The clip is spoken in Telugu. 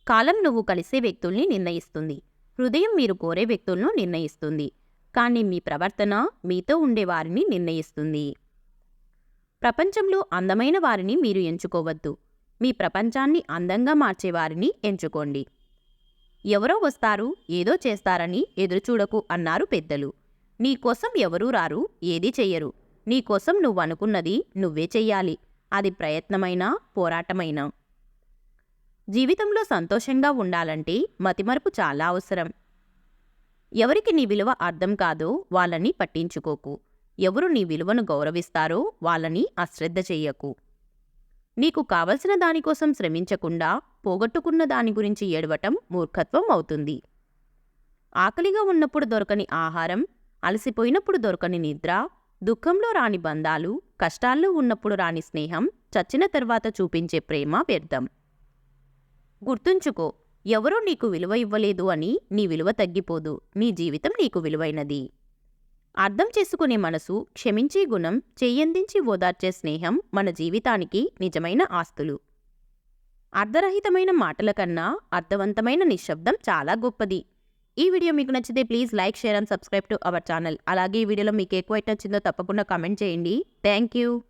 కాలం నువ్వు కలిసే వ్యక్తుల్ని నిర్ణయిస్తుంది. హృదయం మీరు కోరే వ్యక్తులను నిర్ణయిస్తుంది. కానీ మీ ప్రవర్తన మీతో ఉండే వారిని నిర్ణయిస్తుంది. ప్రపంచంలో అందమైన వారిని మీరు ఎంచుకోవద్దు. మీ ప్రపంచాన్ని అందంగా మార్చేవారిని ఎంచుకోండి. ఎవరో వస్తారు, ఏదో చేస్తారని ఎదురుచూడకు అన్నారు పెద్దలు. నీకోసం ఎవరూ రారు, ఏదీ చెయ్యరు. నీకోసం నువ్వనుకున్నది నువ్వే చెయ్యాలి. అది ప్రయత్నమైనా, పోరాటమైనా. జీవితంలో సంతోషంగా ఉండాలంటే మతిమరుపు చాలా అవసరం. ఎవరికి నీ విలువ అర్థం కాదో వాళ్ళని పట్టించుకోకు. ఎవరు నీ విలువను గౌరవిస్తారో వాళ్ళని అశ్రద్ధ చెయ్యకు. నీకు కావలసిన దానికోసం శ్రమించకుండా పోగొట్టుకున్న దాని గురించి ఏడవటం మూర్ఖత్వం అవుతుంది. ఆకలిగా ఉన్నప్పుడు దొరకని ఆహారం, అలసిపోయినప్పుడు దొరకని నిద్ర, దుఃఖంలో రాని బంధాలు, కష్టాల్లో ఉన్నప్పుడు రాని స్నేహం, చచ్చిన తర్వాత చూపించే ప్రేమ వ్యర్థం. గుర్తుంచుకో, ఎవరో నీకు విలువ ఇవ్వలేదు అని నీ విలువ తగ్గిపోదు. నీ జీవితం నీకు విలువైనది. అర్థం చేసుకునే మనసు, క్షమించే గుణం, చెయ్యందించి ఓదార్చే స్నేహం మన జీవితానికి నిజమైన ఆస్తులు. అర్ధరహితమైన మాటల కన్నా అర్థవంతమైన నిశ్శబ్దం చాలా గొప్పది. ఈ వీడియో మీకు నచ్చితే please like, share and subscribe to our channel. అలాగే ఈ వీడియోలో మీకు ఏ క్వైట్ నచ్చిందో తప్పకుండా కామెంట్ చేయండి. Thank you.